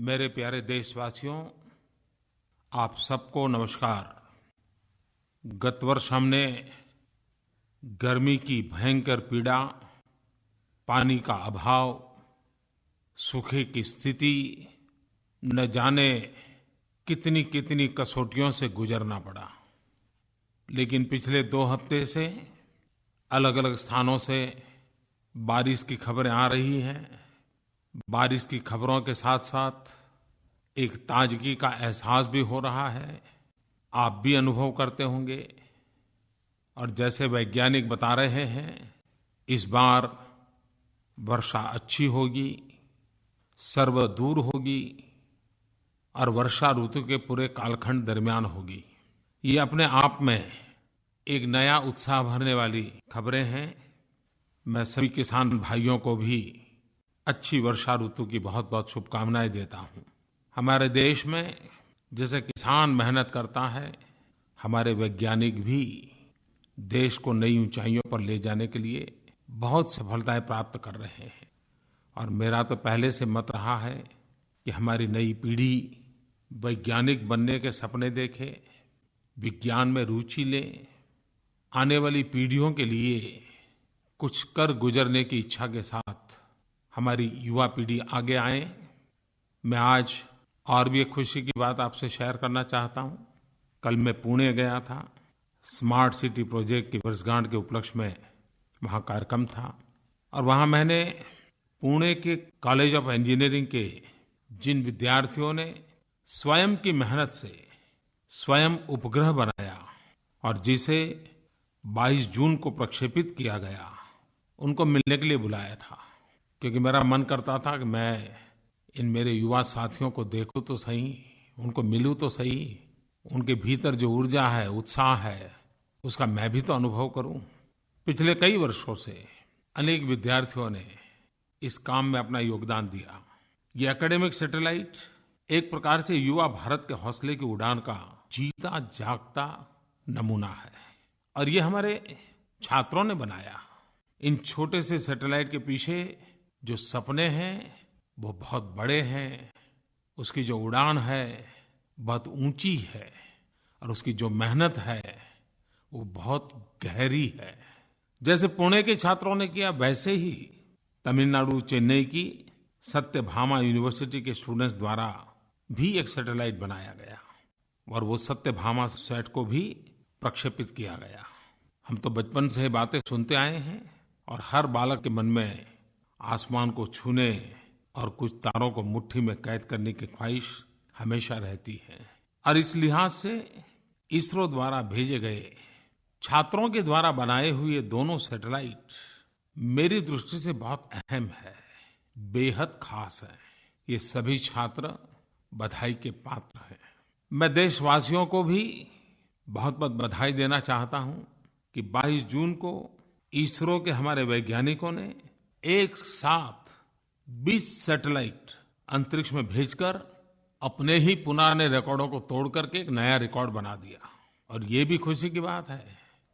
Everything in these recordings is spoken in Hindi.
मेरे प्यारे देशवासियों, आप सबको नमस्कार। गत वर्ष हमने गर्मी की भयंकर पीड़ा, पानी का अभाव, सूखे की स्थिति, न जाने कितनी कितनी कसौटियों से गुजरना पड़ा। लेकिन पिछले 2 हफ्ते से अलगअलग स्थानों से बारिश की खबरें आ रही हैं। बारिश की खबरों के साथसाथ एक ताजगी का एहसास भी हो रहा है। आप भी अनुभव करते होंगे। और जैसे वैज्ञानिक बता रहे हैं, इस बार वर्षा अच्छी होगी, सर्वदूर होगी और वर्षा ऋतु के पूरे कालखंड दरमियान होगी। ये अपने आप में एक नया उत्साह भरने वाली खबरें हैं। मैं सभी किसान भाइयों को भी अच्छी वर्षा ऋतु की बहुत बहुत शुभकामनाएं देता हूँ। हमारे देश में जैसे किसान मेहनत करता है, हमारे वैज्ञानिक भी देश को नई ऊंचाइयों पर ले जाने के लिए बहुत सफलताएं प्राप्त कर रहे हैं। और मेरा तो पहले से मत रहा है कि हमारी नई पीढ़ी वैज्ञानिक बनने के सपने देखे, विज्ञान में रुचि ले, आने वाली पीढ़ियों के लिए कुछ कर गुजरने की इच्छा के साथ हमारी युवा पीढ़ी आगे आए। मैं आज और भी एक खुशी की बात आपसे शेयर करना चाहता हूँ। कल मैं पुणे गया था। स्मार्ट सिटी प्रोजेक्ट की वर्षगांठ के उपलक्ष्य में वहाँ कार्यक्रम था। और वहाँ मैंने पुणे के कॉलेज ऑफ इंजीनियरिंग के जिन विद्यार्थियों ने स्वयं की मेहनत से स्वयं उपग्रह बनाया और जिसे 22 जून को प्रक्षेपित किया गया, उनको मिलने के लिए बुलाया था। क्योंकि मेरा मन करता था कि मैं इन मेरे युवा साथियों को देखूं तो सही, उनको मिलूं तो सही, उनके भीतर जो ऊर्जा है, उत्साह है, उसका मैं भी तो अनुभव करूं। पिछले कई वर्षों से अनेक विद्यार्थियों ने इस काम में अपना योगदान दिया। ये एकेडमिक सैटेलाइट एक प्रकार से युवा भारत के हौसले की उड़ान का जीता जागता नमूना है। और ये हमारे छात्रों ने बनाया। इन छोटे से सैटेलाइट के पीछे जो सपने हैं वो बहुत बड़े हैं। उसकी जो उड़ान है बहुत ऊंची है और उसकी जो मेहनत है वो बहुत गहरी है। जैसे पुणे के छात्रों ने किया, वैसे ही तमिलनाडु चेन्नई की सत्यभामा यूनिवर्सिटी के स्टूडेंट्स द्वारा भी एक सैटेलाइट बनाया गया और वो सत्यभामा सैट को भी प्रक्षेपित किया गया। हम तो बचपन से बातें सुनते आए हैं और हर बालक के मन में आसमान को छूने और कुछ तारों को मुट्ठी में कैद करने की ख्वाहिश हमेशा रहती है। और इस लिहाज से इसरो द्वारा भेजे गए, छात्रों के द्वारा बनाए हुए दोनों सैटेलाइट मेरी दृष्टि से बहुत अहम है, बेहद खास है। ये सभी छात्र बधाई के पात्र हैं। मैं देशवासियों को भी बहुत बहुत बधाई देना चाहता हूँ कि 22 जून को इसरो के हमारे वैज्ञानिकों ने एक साथ 20 सैटेलाइट अंतरिक्ष में भेजकर अपने ही पुराने रिकॉर्डों को तोड़ करके एक नया रिकॉर्ड बना दिया। और ये भी खुशी की बात है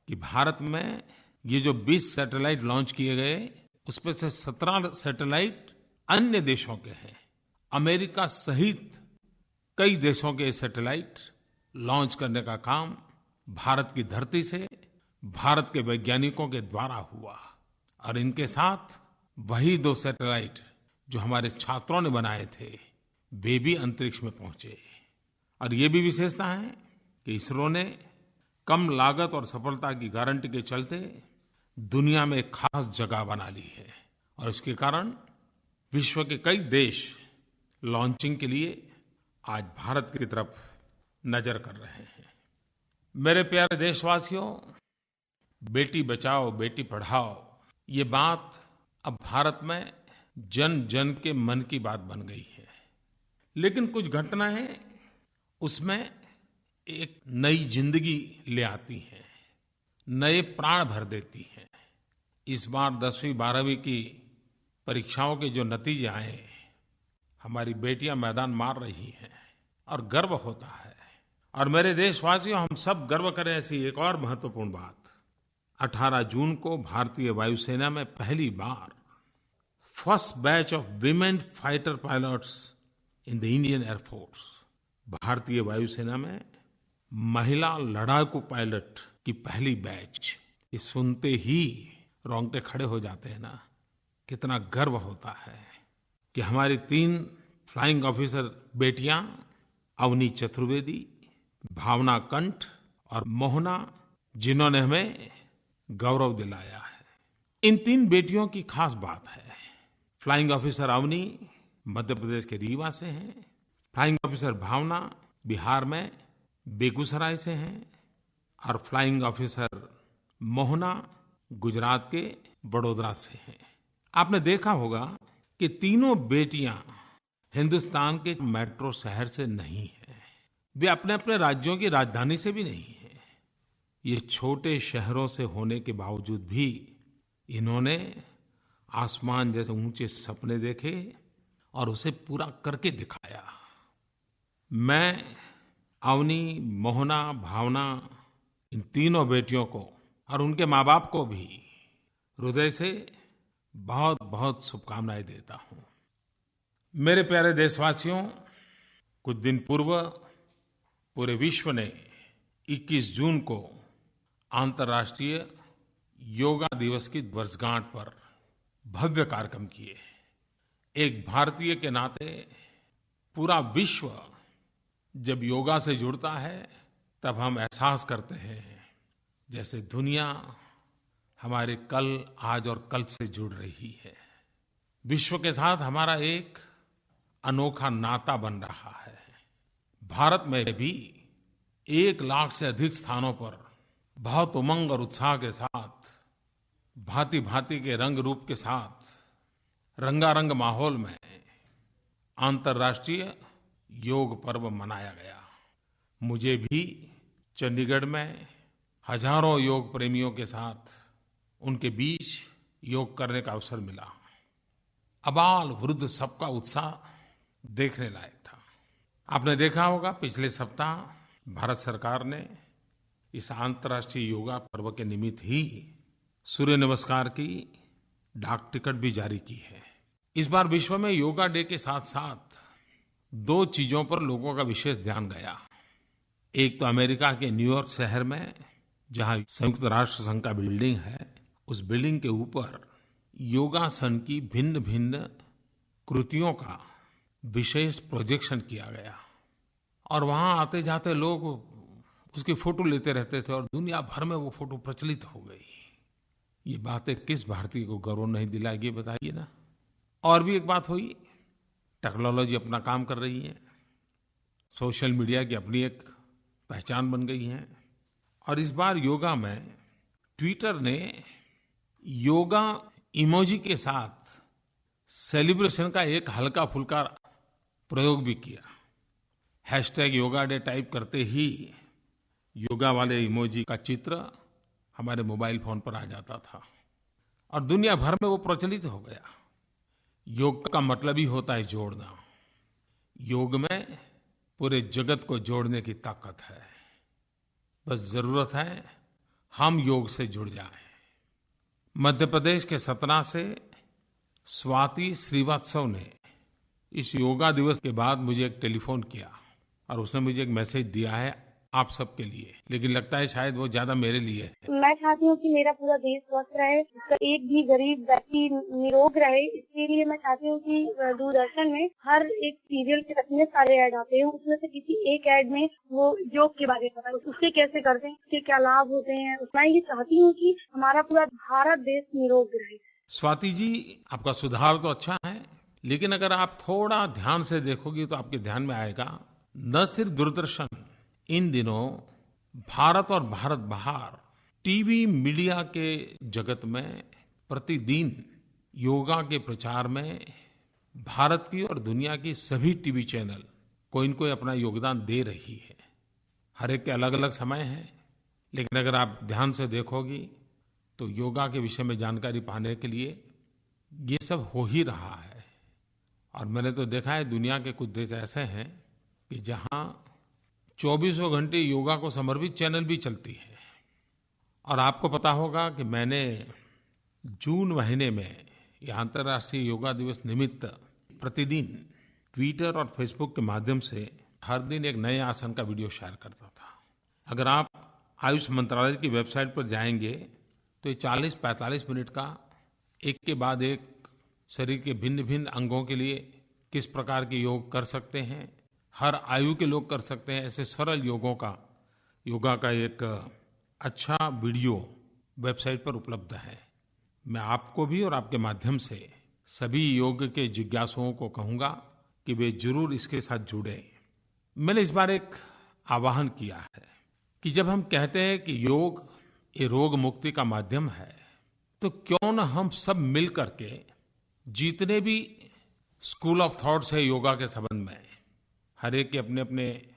कि भारत में ये जो 20 सैटेलाइट लॉन्च किए गए, उसमें से 17 सैटेलाइट अन्य देशों के हैं। अमेरिका सहित कई देशों के सैटेलाइट लॉन्च करने का काम भारत की धरती से, भारत के वैज्ञानिकों के द्वारा हुआ। और इनके साथ वही 2 सैटेलाइट जो हमारे छात्रों ने बनाए थे, वे भी अंतरिक्ष में पहुंचे। और ये भी विशेषता है कि इसरो ने कम लागत और सफलता की गारंटी के चलते दुनिया में एक खास जगह बना ली है। और इसके कारण विश्व के कई देश लॉन्चिंग के लिए आज भारत की तरफ नजर कर रहे हैं। मेरे प्यारे देशवासियों, बेटी बचाओ बेटी पढ़ाओ, ये बात अब भारत में जन जन के मन की बात बन गई है। लेकिन कुछ घटनाएं उसमें एक नई जिंदगी ले आती हैं, नए प्राण भर देती हैं। इस बार 10वीं 12वीं की परीक्षाओं के जो नतीजे आए, हमारी बेटियां मैदान मार रही हैं और गर्व होता है। और मेरे देशवासियों, हम सब गर्व करें ऐसी एक और महत्वपूर्ण बात। 18 जून को भारतीय वायुसेना में पहली बार first batch of women fighter pilots in the Indian air force, भारतीय वायुसेना में महिला लड़ाकू पायलट की पहली बैच, ये सुनते ही रोंगटे खड़े हो जाते हैं ना। कितना गर्व होता है कि हमारी 3 फ्लाइंग ऑफिसर बेटियां अवनी चतुर्वेदी, भावना कंठ और मोहना, जिन्होंने हमें गौरव दिलाया है। इन 3 बेटियों की खास बात है। फ्लाइंग ऑफिसर अवनी मध्य प्रदेश के रीवा से हैं, फ्लाइंग ऑफिसर भावना बिहार में बेगूसराय से हैं और फ्लाइंग ऑफिसर मोहना गुजरात के बड़ोदरा से हैं। आपने देखा होगा कि तीनों बेटियां हिंदुस्तान के मेट्रो शहर से नहीं हैं, वे अपने-अपने राज्यों की राजधानी से भी नहीं हैं। ये छोटे शहरों से होने के बावजूद भी इन्होंने आसमान जैसे ऊंचे सपने देखे और उसे पूरा करके दिखाया। मैं अवनी, मोहना, भावना, इन तीनों बेटियों को और उनके माँ-बाप को भी हृदय से बहुत-बहुत शुभकामनाएं देता हूं। मेरे प्यारे देशवासियों, कुछ दिन पूर्व पूरे विश्व ने 21 जून को अंतर्राष्ट्रीय योगा दिवस की वर्षगांठ पर भव्य कार्यक्रम किए। एक भारतीय के नाते पूरा विश्व जब योगा से जुड़ता है तब हम एहसास करते हैं जैसे दुनिया हमारे कल, आज और कल से जुड़ रही है। विश्व के साथ हमारा एक अनोखा नाता बन रहा है। भारत में भी 1 लाख से अधिक स्थानों पर बहुत उमंग और उत्साह के साथ, भांति-भांति के रंग रूप के साथ, रंगारंग माहौल में अंतर्राष्ट्रीय योग पर्व मनाया गया। मुझे भी चंडीगढ़ में हजारों योग प्रेमियों के साथ उनके बीच योग करने का अवसर मिला। अबाल वृद्ध सबका उत्साह देखने लायक था। आपने देखा होगा पिछले सप्ताह भारत सरकार ने इस अंतर्राष्ट्रीय योगा पर्व के निमित्त ही सूर्य नमस्कार की डाक टिकट भी जारी की है। इस बार विश्व में योगा डे के साथ-साथ 2 चीजों पर लोगों का विशेष ध्यान गया। एक तो अमेरिका के न्यूयॉर्क शहर में जहां संयुक्त राष्ट्र संघ का बिल्डिंग है, उस बिल्डिंग के ऊपर योगासन की भिन्न-भिन्न कृतियों का विशेष प्रोजेक्शन किया गया और वहां आते-जाते लोग उसकी फोटो लेते रहते थे और दुनिया भर में वो फोटो प्रचलित हो गई। ये बातें किस भारतीय को गौरव नहीं दिलाएगी, बताइए ना। और भी एक बात हुई, टेक्नोलॉजी अपना काम कर रही है, सोशल मीडिया की अपनी एक पहचान बन गई है और इस बार योगा में ट्विटर ने योगा इमोजी के साथ सेलिब्रेशन का एक हल्का-फुल्का प्रयोग भी किया। हैशटैग योगा डे टाइप करते ही योगा वाले इमोजी का चित्र हमारे मोबाइल फोन पर आ जाता था और दुनिया भर में वो प्रचलित हो गया। योग का मतलब ही होता है जोड़ना। योग में पूरे जगत को जोड़ने की ताकत है। बस जरूरत है हम योग से जुड़ जाएं। मध्य प्रदेश के सतना से स्वाति श्रीवास्तव ने इस योगा दिवस के बाद मुझे एक टेलीफोन किया और उसने मुझे एक मैसेज दिया है आप सबके लिए, लेकिन लगता है शायद वो ज्यादा मेरे लिए है। मैं चाहती हूँ कि मेरा पूरा देश स्वस्थ रहे, उसका एक भी गरीब व्यक्ति निरोग रहे। इसके लिए मैं चाहती हूँ कि दूरदर्शन में हर एक सीरियल के इतने सारे ऐड आते हैं, उसमें से किसी एक ऐड में वो योग के बारे में बताए, उससे कैसे करते हैं, उसके क्या लाभ होते हैं। मैं ये चाहती हूँ कि हमारा पूरा भारत देश निरोग रहे। स्वाति जी, आपका सुधार तो अच्छा है, लेकिन अगर आप थोड़ा ध्यान से देखोगी तो आपके ध्यान में आएगा न सिर्फ दूरदर्शन, इन दिनों भारत और भारत बाहर टीवी मीडिया के जगत में प्रतिदिन योगा के प्रचार में भारत की और दुनिया की सभी टीवी चैनल कोई न कोई अपना योगदान दे रही है। हर एक के अलग-अलग समय हैं, लेकिन अगर आप ध्यान से देखोगी तो योगा के विषय में जानकारी पाने के लिए ये सब हो ही रहा है। और मैंने तो देखा है दुनिया के कुछ देश ऐसे हैं कि जहां 24 घंटे योगा को समर्पित चैनल भी चलती है। और आपको पता होगा कि मैंने जून महीने में ये अंतर्राष्ट्रीय योगा दिवस निमित्त प्रतिदिन ट्विटर और फेसबुक के माध्यम से हर दिन एक नए आसन का वीडियो शेयर करता था। अगर आप आयुष मंत्रालय की वेबसाइट पर जाएंगे तो ये 40-45 मिनट का एक के बाद एक शरीर के भिन्न-भिन्न अंगों के लिए किस प्रकार के योग कर सकते हैं, हर आयु के लोग कर सकते हैं, ऐसे सरल योगा का एक अच्छा वीडियो वेबसाइट पर उपलब्ध है। मैं आपको भी और आपके माध्यम से सभी योग के जिज्ञासुओं को कहूँगा कि वे जरूर इसके साथ जुड़ें। मैंने इस बार एक आह्वान किया है कि जब हम कहते हैं कि योग ये रोग मुक्ति का माध्यम है, तो क्यों न हम सब मिल करके जितने भी स्कूल ऑफ थॉट्स है योगा के संबंध में, हर एक के अपने अपने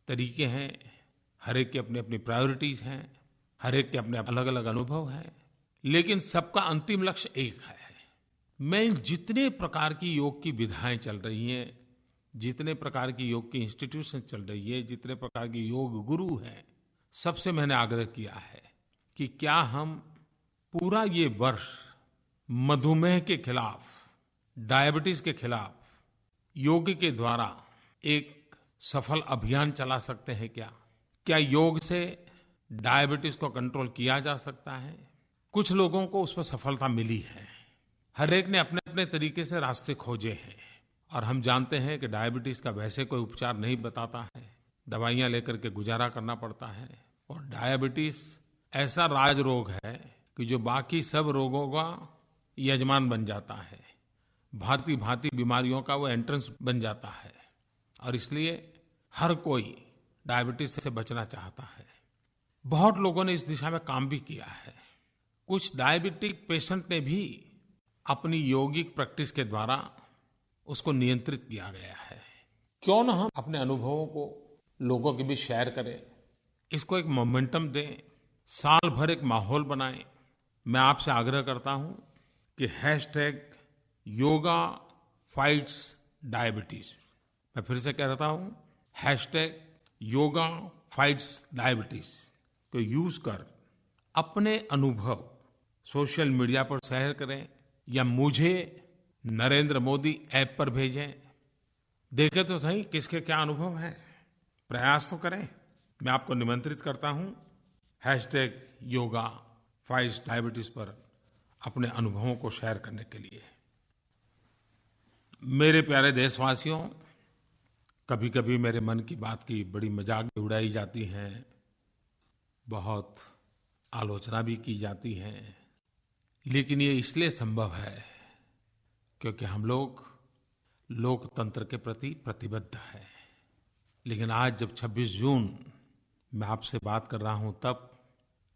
तरीके हैं, हर एक के अपने अपनी प्रायोरिटीज हैं, हर एक के अपने अलग अलग अनुभव हैं, लेकिन सबका अंतिम लक्ष्य एक है। मैं जितने प्रकार की योग की विधाएं चल रही हैं, जितने प्रकार की योग की इंस्टीट्यूशन चल रही है, जितने प्रकार की योग गुरु हैं, सबसे मैंने आग्रह किया है कि क्या हम पूरा ये वर्ष मधुमेह के खिलाफ, डायबिटीज के खिलाफ योग के द्वारा एक सफल अभियान चला सकते हैं क्या योग से डायबिटीज को कंट्रोल किया जा सकता है? कुछ लोगों को उसमें सफलता मिली है। हर एक ने अपने अपने तरीके से रास्ते खोजे हैं और हम जानते हैं कि डायबिटीज का वैसे कोई उपचार नहीं बताता है, दवाइयां लेकर के गुजारा करना पड़ता है। और डायबिटीज ऐसा राज रोग है कि जो बाकी सब रोगों का यजमान बन जाता है, भांति भांति बीमारियों का वो एंट्रेंस बन जाता है, और इसलिए हर कोई डायबिटीज से बचना चाहता है। बहुत लोगों ने इस दिशा में काम भी किया है। कुछ डायबिटिक पेशेंट ने भी अपनी योगिक प्रैक्टिस के द्वारा उसको नियंत्रित किया गया है। क्यों न हम अपने अनुभवों को लोगों के बीच शेयर करें, इसको एक मोमेंटम दें, साल भर एक माहौल बनाएं। मैं आपसे आग्रह करता हूं कि #योगा फाइट्स डायबिटीज, मैं फिर से कह रहा हूं, #योगा फाइट्स डायबिटीज को यूज कर अपने अनुभव सोशल मीडिया पर शेयर करें या मुझे नरेंद्र मोदी ऐप पर भेजें। देखें तो सही किसके क्या अनुभव है, प्रयास तो करें। मैं आपको निमंत्रित करता हूं #योगा फाइट्स डायबिटीज पर अपने अनुभवों को शेयर करने के लिए। मेरे प्यारे देशवासियों, कभी कभी मेरे मन की बात की बड़ी मजाक भी उड़ाई जाती है, बहुत आलोचना भी की जाती है, लेकिन ये इसलिए संभव है क्योंकि हम लोग लोकतंत्र के प्रति प्रतिबद्ध हैं। लेकिन आज जब 26 जून मैं आपसे बात कर रहा हूं, तब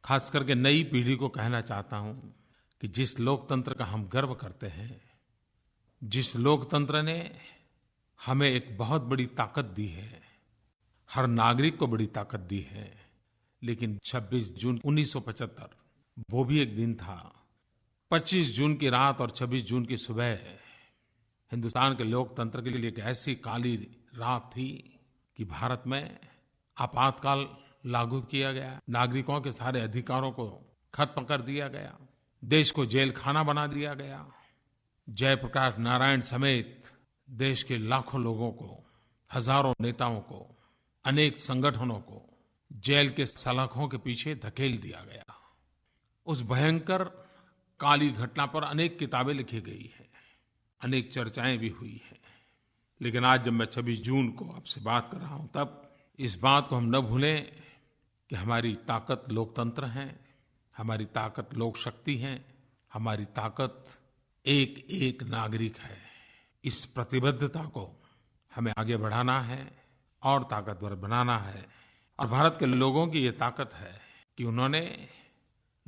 खास करके नई पीढ़ी को कहना चाहता हूं कि जिस लोकतंत्र का हम गर्व करते हैं, जिस लोकतंत्र ने हमें एक बहुत बड़ी ताकत दी है, हर नागरिक को बड़ी ताकत दी है, लेकिन 26 जून 1975 वो भी एक दिन था। 25 जून की रात और 26 जून की सुबह हिंदुस्तान के लोकतंत्र के लिए एक ऐसी काली रात थी कि भारत में आपातकाल लागू किया गया, नागरिकों के सारे अधिकारों को खत्म कर दिया गया, देश को जेल खाना बना दिया गया। जयप्रकाश नारायण समेत देश के लाखों लोगों को, हजारों नेताओं को, अनेक संगठनों को जेल के सलाखों के पीछे धकेल दिया गया। उस भयंकर काली घटना पर अनेक किताबें लिखी गई हैं, अनेक चर्चाएं भी हुई हैं। लेकिन आज जब मैं 26 जून को आपसे बात कर रहा हूं, तब इस बात को हम न भूलें कि हमारी ताकत लोकतंत्र है, हमारी ताकत लोक शक्ति है, हमारी ताकत एक एक नागरिक है। इस प्रतिबद्धता को हमें आगे बढ़ाना है और ताकतवर बनाना है। और भारत के लोगों की ये ताकत है कि उन्होंने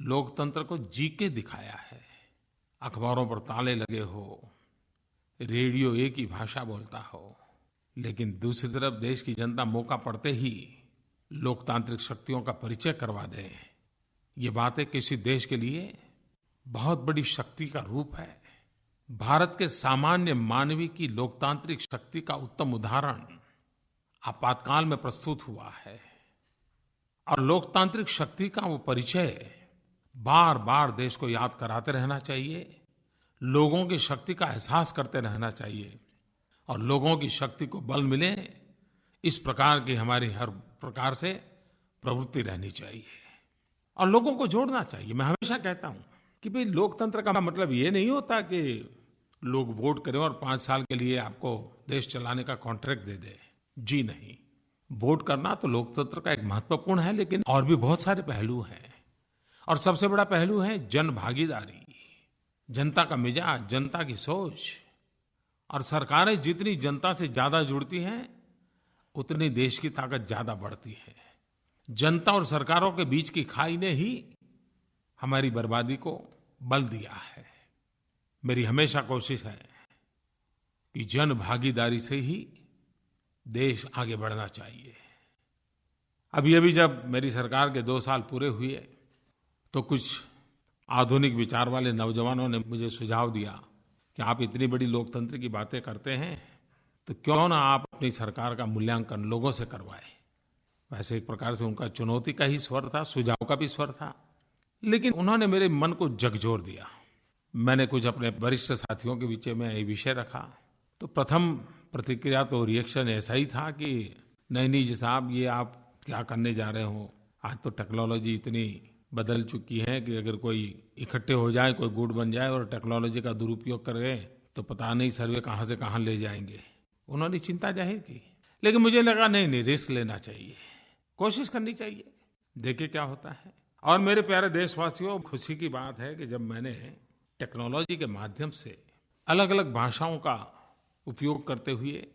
लोकतंत्र को जी के दिखाया है। अखबारों पर ताले लगे हो, रेडियो एक ही भाषा बोलता हो, लेकिन दूसरी तरफ देश की जनता मौका पड़ते ही लोकतांत्रिक शक्तियों का परिचय करवा दे, ये बातें किसी देश के लिए बहुत बड़ी शक्ति का रूप है। भारत के सामान्य मानवी की लोकतांत्रिक शक्ति का उत्तम उदाहरण आपातकाल में प्रस्तुत हुआ है। और लोकतांत्रिक शक्ति का वो परिचय बार बार देश को याद कराते रहना चाहिए, लोगों की शक्ति का एहसास करते रहना चाहिए। और लोगों की शक्ति को बल मिले, इस प्रकार की हमारी हर प्रकार से प्रवृत्ति रहनी चाहिए और लोगों को जोड़ना चाहिए। मैं हमेशा कहता हूँ कि भाई लोकतंत्र का मतलब ये नहीं होता कि लोग वोट करें और 5 साल के लिए आपको देश चलाने का कॉन्ट्रैक्ट दे दे। जी नहीं, वोट करना तो लोकतंत्र का एक महत्वपूर्ण है, लेकिन और भी बहुत सारे पहलू हैं और सबसे बड़ा पहलू है जन भागीदारी, जनता का मिजाज, जनता की सोच। और सरकारें जितनी जनता से ज्यादा जुड़ती हैं उतनी देश की ताकत ज्यादा बढ़ती है। जनता और सरकारों के बीच की खाई ने ही हमारी बर्बादी को बल दिया है। मेरी हमेशा कोशिश है कि जन भागीदारी से ही देश आगे बढ़ना चाहिए। अभी जब मेरी सरकार के 2 साल पूरे हुए तो कुछ आधुनिक विचार वाले नौजवानों ने मुझे सुझाव दिया कि आप इतनी बड़ी लोकतंत्र की बातें करते हैं तो क्यों ना आप अपनी सरकार का मूल्यांकन लोगों से करवाएं। वैसे एक प्रकार से उनका चुनौती का ही स्वर था, सुझाव का भी स्वर था, लेकिन उन्होंने मेरे मन को झकझोर दिया। मैंने कुछ अपने वरिष्ठ साथियों के बीच में ये विषय रखा तो प्रथम प्रतिक्रिया तो रिएक्शन ऐसा ही था कि नहीं जी साहब, ये आप क्या करने जा रहे हो। आज तो टेक्नोलॉजी इतनी बदल चुकी है कि अगर कोई इकट्ठे हो जाए, कोई गुट बन जाए और टेक्नोलॉजी का दुरुपयोग करे तो पता नहीं सर्वे कहाँ से कहाँ ले जाएंगे। उन्होंने चिंता जाहिर की, लेकिन मुझे लगा नहीं, रिस्क लेना चाहिए, कोशिश करनी चाहिए, देखे क्या होता है। और मेरे प्यारे देशवासियों, खुशी की बात है कि जब मैंने टेक्नोलॉजी के माध्यम से अलग अलग भाषाओं का उपयोग करते हुए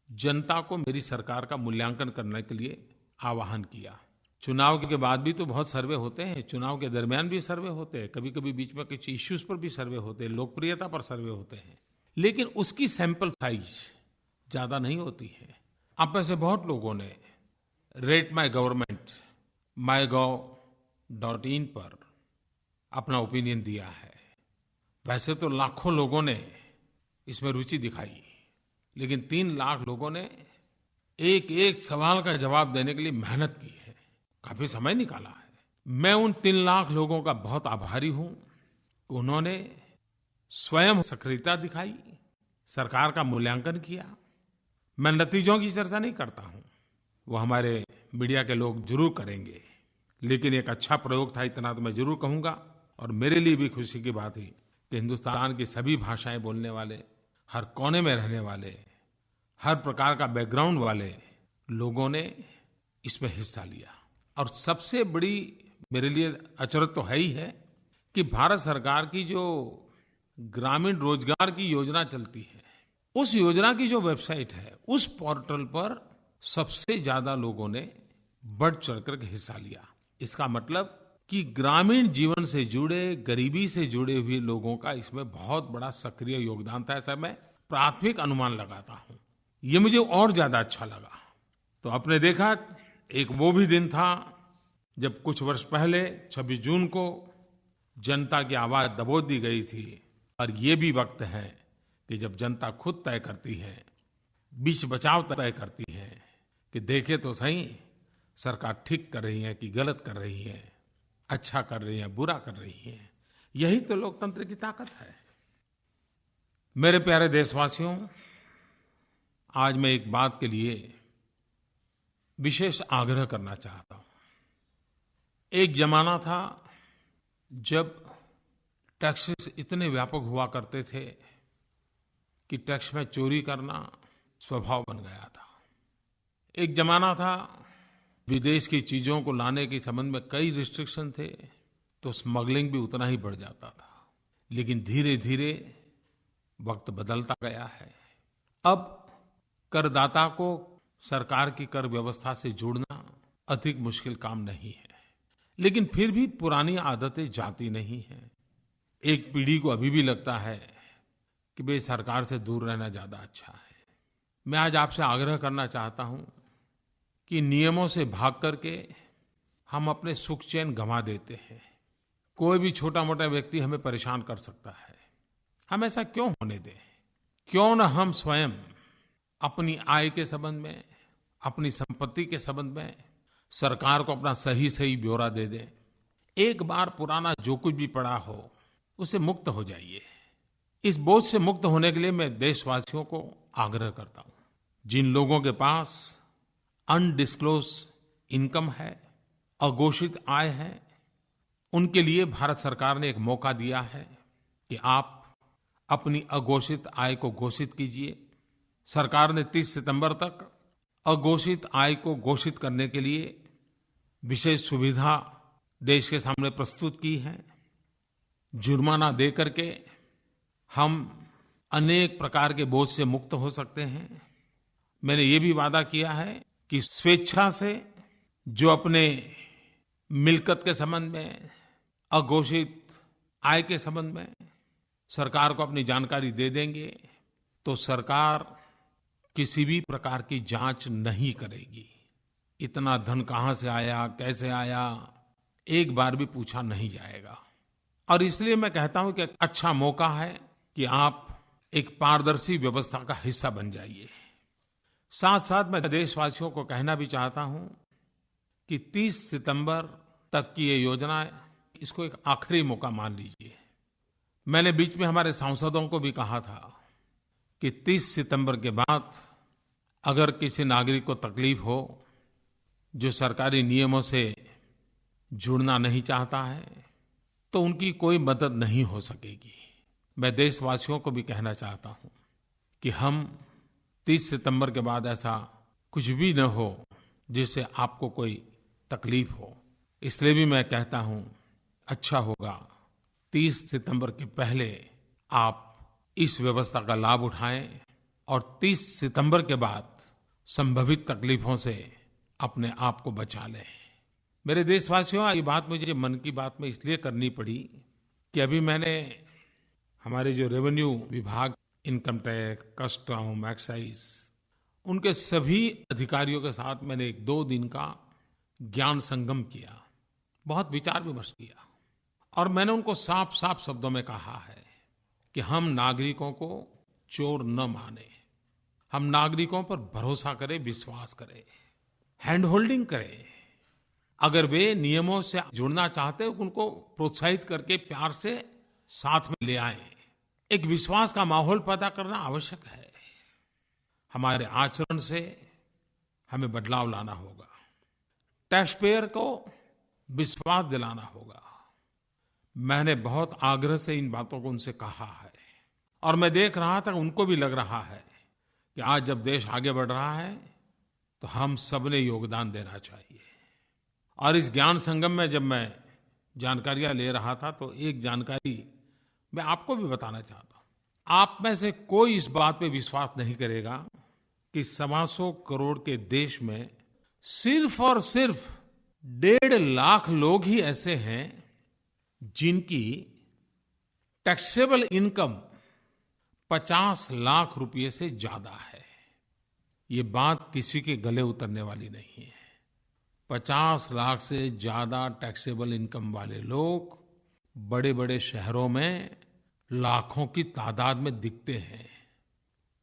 जनता को मेरी सरकार का मूल्यांकन करने के लिए आह्वान किया। चुनाव के बाद भी तो बहुत सर्वे होते हैं, चुनाव के दरमियान भी सर्वे होते हैं, कभी कभी बीच में कुछ इश्यूज पर भी सर्वे होते हैं, लोकप्रियता पर सर्वे होते हैं, लेकिन उसकी सैंपल साइज ज्यादा नहीं होती है। आप में से बहुत लोगों ने रेट माई गवर्नमेंट mygov.in पर अपना ओपिनियन दिया है। वैसे तो लाखों लोगों ने इसमें रुचि दिखाई, लेकिन 3 लाख लोगों ने एक एक सवाल का जवाब देने के लिए मेहनत की है, काफी समय निकाला है। मैं उन 3 लाख लोगों का बहुत आभारी हूं कि उन्होंने स्वयं सक्रियता दिखाई, सरकार का मूल्यांकन किया। मैं नतीजों की चर्चा नहीं करता हूं, वो हमारे मीडिया के लोग जरूर करेंगे, लेकिन एक अच्छा प्रयोग था इतना तो मैं जरूर कहूंगा। और मेरे लिए भी खुशी की बात है कि हिंदुस्तान की सभी भाषाएं बोलने वाले, हर कोने में रहने वाले, हर प्रकार का बैकग्राउंड वाले लोगों ने इसमें हिस्सा लिया। और सबसे बड़ी मेरे लिए अचरज तो है ही है कि भारत सरकार की जो ग्रामीण रोजगार की योजना चलती है, उस योजना की जो वेबसाइट है, उस पोर्टल पर सबसे ज्यादा लोगों ने बढ़ चढ़कर के हिस्सा लिया। इसका मतलब कि ग्रामीण जीवन से जुड़े, गरीबी से जुड़े हुए लोगों का इसमें बहुत बड़ा सक्रिय योगदान था, ऐसा मैं प्राथमिक अनुमान लगाता हूं। ये मुझे और ज्यादा अच्छा लगा। तो आपने देखा, एक वो भी दिन था जब कुछ वर्ष पहले 26 जून को जनता की आवाज दबोच दी गई थी, और ये भी वक्त है कि जब जनता खुद तय करती है, बीच बचाव तय करती है कि देखे तो सही सरकार ठीक कर रही है कि गलत कर रही है, अच्छा कर रही है, बुरा कर रही है। यही तो लोकतंत्र की ताकत है। मेरे प्यारे देशवासियों, आज मैं एक बात के लिए विशेष आग्रह करना चाहता हूं। एक जमाना था जब टैक्सेस इतने व्यापक हुआ करते थे कि टैक्स में चोरी करना स्वभाव बन गया था। एक जमाना था विदेश की चीजों को लाने के संबंध में कई रिस्ट्रिक्शन थे, तो स्मगलिंग भी उतना ही बढ़ जाता था। लेकिन धीरे धीरे वक्त बदलता गया है। अब करदाता को सरकार की कर व्यवस्था से जोड़ना अधिक मुश्किल काम नहीं है, लेकिन फिर भी पुरानी आदतें जाती नहीं हैं। एक पीढ़ी को अभी भी लगता है कि भाई सरकार से दूर रहना ज्यादा अच्छा है। मैं आज आपसे आग्रह करना चाहता हूं कि नियमों से भाग करके हम अपने सुख चैन गंवा देते हैं। कोई भी छोटा मोटा व्यक्ति हमें परेशान कर सकता है। हम ऐसा क्यों होने दें? क्यों न हम स्वयं अपनी आय के संबंध में, अपनी संपत्ति के संबंध में सरकार को अपना सही सही ब्यौरा दे दें। एक बार पुराना जो कुछ भी पड़ा हो उससे मुक्त हो जाइए। इस बोझ से मुक्त होने के लिए मैं देशवासियों को आग्रह करता हूँ, जिन लोगों के पास अनडिस्क्लोज इनकम है, अघोषित आय है, उनके लिए भारत सरकार ने एक मौका दिया है कि आप अपनी अघोषित आय को घोषित कीजिए। सरकार ने 30 सितंबर तक अघोषित आय को घोषित करने के लिए विशेष सुविधा देश के सामने प्रस्तुत की है। जुर्माना दे करके हम अनेक प्रकार के बोझ से मुक्त हो सकते हैं। मैंने ये भी वादा किया है कि स्वेच्छा से जो अपने मिल्कियत के संबंध में, अघोषित आय के संबंध में सरकार को अपनी जानकारी दे देंगे तो सरकार किसी भी प्रकार की जांच नहीं करेगी। इतना धन कहाँ से आया, कैसे आया, एक बार भी पूछा नहीं जाएगा। और इसलिए मैं कहता हूं कि अच्छा मौका है कि आप एक पारदर्शी व्यवस्था का हिस्सा बन जाइए। साथ साथ मैं देशवासियों को कहना भी चाहता हूं कि 30 सितंबर तक की ये योजना, इसको एक आखिरी मौका मान लीजिए। मैंने बीच में हमारे सांसदों को भी कहा था कि 30 सितंबर के बाद अगर किसी नागरिक को तकलीफ हो, जो सरकारी नियमों से जुड़ना नहीं चाहता है, तो उनकी कोई मदद नहीं हो सकेगी। मैं देशवासियों को भी कहना चाहता हूं कि हम 30 सितंबर के बाद ऐसा कुछ भी न हो जिससे आपको कोई तकलीफ हो। इसलिए भी मैं कहता हूं, अच्छा होगा 30 सितंबर के पहले आप इस व्यवस्था का लाभ उठाएं और 30 सितंबर के बाद संभवित तकलीफों से अपने आप को बचा लें। मेरे देशवासियों, ये बात मुझे मन की बात में इसलिए करनी पड़ी कि अभी मैंने हमारे जो रेवेन्यू विभाग, इनकम टैक्स, कस्टम, एक्साइज, उनके सभी अधिकारियों के साथ मैंने 1-2 दिन का ज्ञान संगम किया, बहुत विचार विमर्श किया और मैंने उनको साफ साफ शब्दों में कहा है कि हम नागरिकों को चोर न माने, हम नागरिकों पर भरोसा करें, विश्वास करें, हैंड होल्डिंग करें। अगर वे नियमों से जुड़ना चाहते हैं, उनको प्रोत्साहित करके प्यार से साथ में ले आएं। एक विश्वास का माहौल पैदा करना आवश्यक है। हमारे आचरण से हमें बदलाव लाना होगा, टैक्स पेयर को विश्वास दिलाना होगा। मैंने बहुत आग्रह से इन बातों को उनसे कहा है और मैं देख रहा था, उनको भी लग रहा है कि आज जब देश आगे बढ़ रहा है तो हम सबने योगदान देना चाहिए। और इस ज्ञान संगम में जब मैं जानकारियां ले रहा था तो एक जानकारी मैं आपको भी बताना चाहता हूं। आप में से कोई इस बात पे विश्वास नहीं करेगा कि 125 करोड़ के देश में सिर्फ और सिर्फ 1.5 लाख लोग ही ऐसे हैं जिनकी टैक्सेबल इनकम 50 लाख रुपए से ज्यादा है। ये बात किसी के गले उतरने वाली नहीं है। 50 लाख से ज्यादा टैक्सेबल इनकम वाले लोग बड़े बड़े शहरों में लाखों की तादाद में दिखते हैं।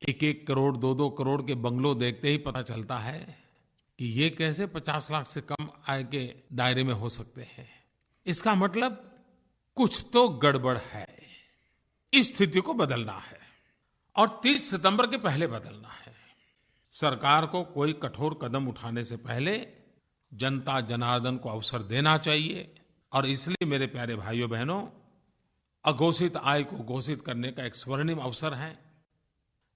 1-1 करोड़, 2-2 करोड़ के बंगलो देखते ही पता चलता है कि ये कैसे 50 लाख से कम आय के दायरे में हो सकते हैं। इसका मतलब कुछ तो गड़बड़ है। इस स्थिति को बदलना है और 30 सितंबर के पहले बदलना है। सरकार को कोई कठोर कदम उठाने से पहले जनता जनार्दन को अवसर देना चाहिए और इसलिए मेरे प्यारे भाइयों बहनों, अघोषित आय को घोषित करने का एक स्वर्णिम अवसर है।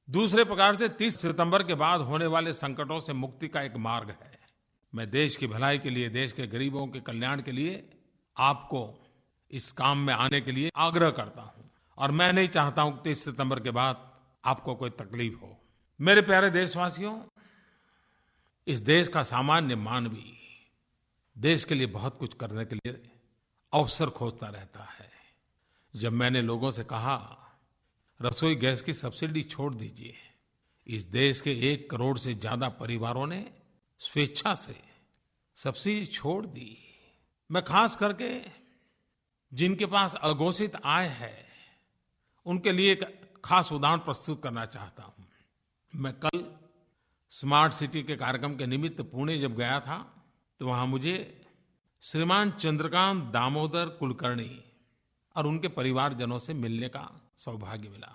दूसरे प्रकार से 30 सितंबर के बाद होने वाले संकटों से मुक्ति का एक मार्ग है। मैं देश की भलाई के लिए, देश के गरीबों के कल्याण के लिए आपको इस काम में आने के लिए आग्रह करता हूं और मैं नहीं चाहता हूं कि 30 सितंबर के बाद आपको कोई तकलीफ हो। मेरे प्यारे देशवासियों, इस देश का सामान्य मानवी देश के लिए बहुत कुछ करने के लिए अवसर खोजता रहता है। जब मैंने लोगों से कहा रसोई गैस की सब्सिडी छोड़ दीजिए, इस देश के 1 करोड़ से ज्यादा परिवारों ने स्वेच्छा से सब्सिडी छोड़ दी। मैं खास करके जिनके पास अघोषित आय है उनके लिए एक खास उदाहरण प्रस्तुत करना चाहता हूं। मैं कल स्मार्ट सिटी के कार्यक्रम के निमित्त पुणे जब गया था तो वहां मुझे श्रीमान चंद्रकांत दामोदर कुलकर्णी, और उनके परिवारजनों से मिलने का सौभाग्य मिला।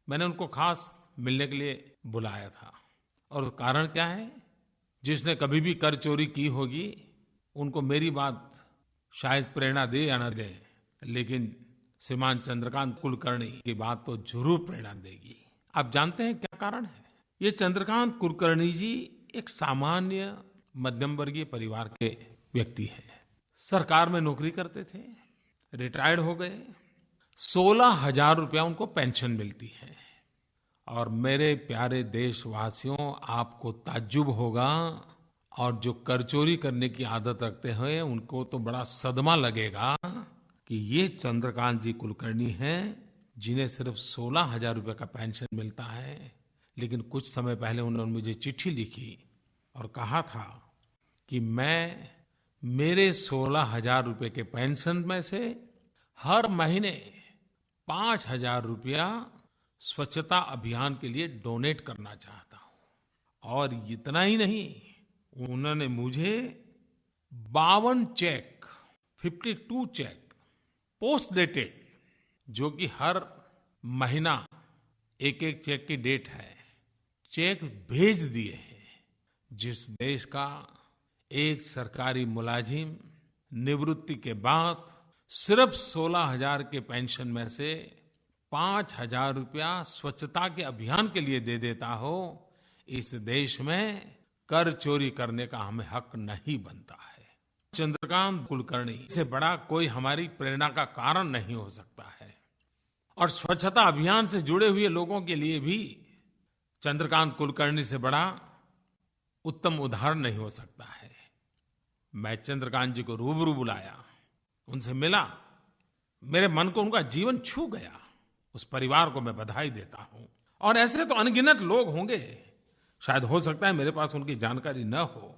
मैंने उनको खास मिलने के लिए बुलाया था और कारण क्या है, जिसने कभी भी कर चोरी की होगी उनको मेरी बात शायद प्रेरणा दे या न दे, लेकिन श्रीमान चंद्रकांत कुलकर्णी की बात तो जरूर प्रेरणा देगी। आप जानते हैं क्या कारण है? ये चंद्रकांत कुलकर्णी जी एक सामान्य मध्यम वर्गीय परिवार के व्यक्ति हैं। सरकार में नौकरी करते थे, रिटायर्ड हो गए, 16,000 रुपया उनको पेंशन मिलती है। और मेरे प्यारे देशवासियों, आपको ताज्जुब होगा और जो कर चोरी करने की आदत रखते हैं उनको तो बड़ा सदमा लगेगा कि ये चंद्रकांत जी कुलकर्णी हैं जिन्हें सिर्फ 16,000 रुपये का पेंशन मिलता है। लेकिन कुछ समय पहले उन्होंने मुझे चिट्ठी लिखी और कहा था कि मैं मेरे 16,000 रुपये के पेंशन में से हर महीने 5,000 रुपया स्वच्छता अभियान के लिए डोनेट करना चाहता हूं। और इतना ही नहीं, उन्होंने मुझे 52 चेक, 52 चेक पोस्ट डेटेड, जो कि हर महीना एक एक चेक की डेट है, चेक भेज दिए हैं। जिस देश का एक सरकारी मुलाजिम निवृत्ति के बाद सिर्फ 16,000 के पेंशन में से 5,000 रुपया स्वच्छता के अभियान के लिए दे देता हो, इस देश में कर चोरी करने का हमें हक नहीं बनता है। चंद्रकांत कुलकर्णी से बड़ा कोई हमारी प्रेरणा का कारण नहीं हो सकता है। और स्वच्छता अभियान से जुड़े हुए लोगों के लिए भी चंद्रकांत कुलकर्णी से बड़ा उत्तम उदाहरण नहीं हो सकता है। मैं चंद्रकांत जी को रूबरू बुलाया, उनसे मिला, मेरे मन को उनका जीवन छू गया। उस परिवार को मैं बधाई देता हूं। और ऐसे तो अनगिनत लोग होंगे, शायद हो सकता है मेरे पास उनकी जानकारी न हो,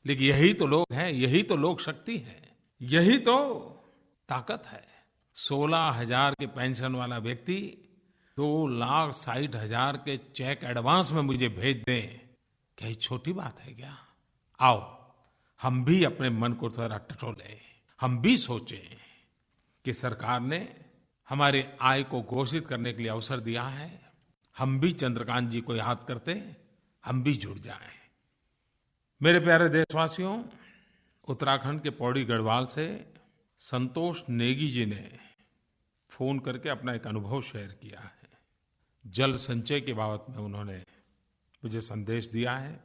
लेकिन यही तो लोग हैं, यही तो लोक शक्ति है, यही तो ताकत है। 16,000 के पेंशन वाला व्यक्ति 2,60,000 के चेक एडवांस में मुझे भेज दे, क्या ये छोटी बात है क्या? आओ हम भी अपने मन को थोड़ा टटोलें, हम भी सोचें कि सरकार ने हमारे आय को घोषित करने के लिए अवसर दिया है। हम भी चंद्रकांत जी को याद करते, हम भी जुड़ जाएं। मेरे प्यारे देशवासियों, उत्तराखंड के पौड़ी गढ़वाल से संतोष नेगी जी ने फोन करके अपना एक अनुभव शेयर किया है। जल संचय के बाबत में उन्होंने मुझे संदेश दिया है।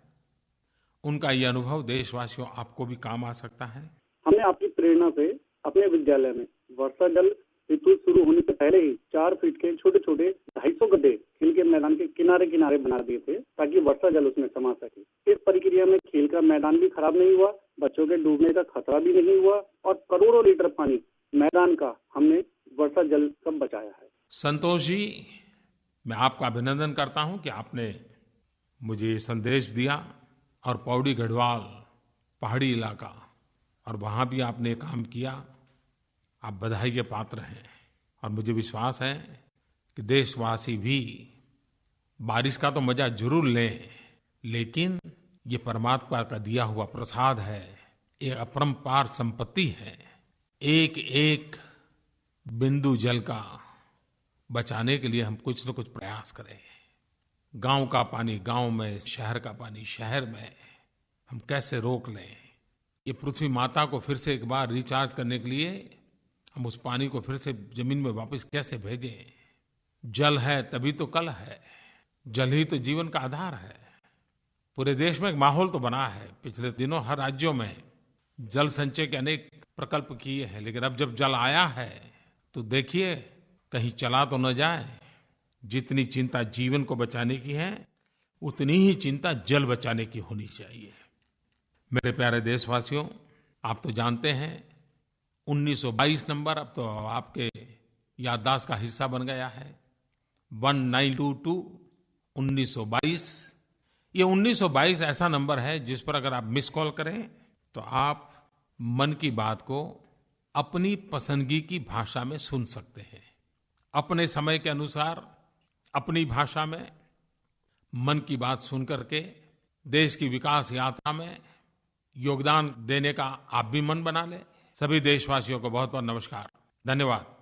उनका ये अनुभव देशवासियों आपको भी काम आ सकता है। हमने आपकी प्रेरणा से अपने विद्यालय में वर्षा जल ऋतु शुरू होने से पहले ही 4 फीट के छोटे छोटे 250 गड्ढे खेल के मैदान के किनारे किनारे बना दिए थे, ताकि वर्षा जल उसमें समा सके। इस प्रक्रिया में खेल का मैदान भी खराब नहीं हुआ, बच्चों के डूबने का खतरा भी नहीं हुआ और करोड़ों लीटर पानी मैदान का हमने वर्षा जल का बचाया है। संतोष जी, मैं आपका अभिनंदन करता हूं कि आपने मुझे ये संदेश दिया और पौड़ी गढ़वाल पहाड़ी इलाका और वहां भी आपने काम किया। आप बधाई के पात्र हैं और मुझे विश्वास है कि देशवासी भी बारिश का तो मजा जरूर लें, लेकिन ये परमात्मा का दिया हुआ प्रसाद है, ये अपरंपार संपत्ति है। एक एक बिंदु जल का बचाने के लिए हम कुछ न कुछ प्रयास करें। गांव का पानी गांव में, शहर का पानी शहर में हम कैसे रोक लें। ये पृथ्वी माता को फिर से एक बार रिचार्ज करने के लिए हम उस पानी को फिर से जमीन में वापस कैसे भेजें। जल है तभी तो कल है, जल ही तो जीवन का आधार है। पूरे देश में एक माहौल तो बना है। पिछले दिनों हर राज्यों में जल संचय के अनेक प्रकल्प किए हैं, लेकिन अब जब जल आया है तो देखिए कहीं चला तो न जाए। जितनी चिंता जीवन को बचाने की है, उतनी ही चिंता जल बचाने की होनी चाहिए। मेरे प्यारे देशवासियों, आप तो जानते हैं 1922 नंबर अब तो आपके याददाश्त का हिस्सा बन गया है। 1922 1922। ये 1922 ऐसा नंबर है जिस पर अगर आप मिस कॉल करें तो आप मन की बात को अपनी पसंदगी की भाषा में सुन सकते हैं। अपने समय के अनुसार अपनी भाषा में मन की बात सुन करके देश की विकास यात्रा में योगदान देने का आप भी मन बना लें। सभी देशवासियों को बहुत बहुत नमस्कार, धन्यवाद।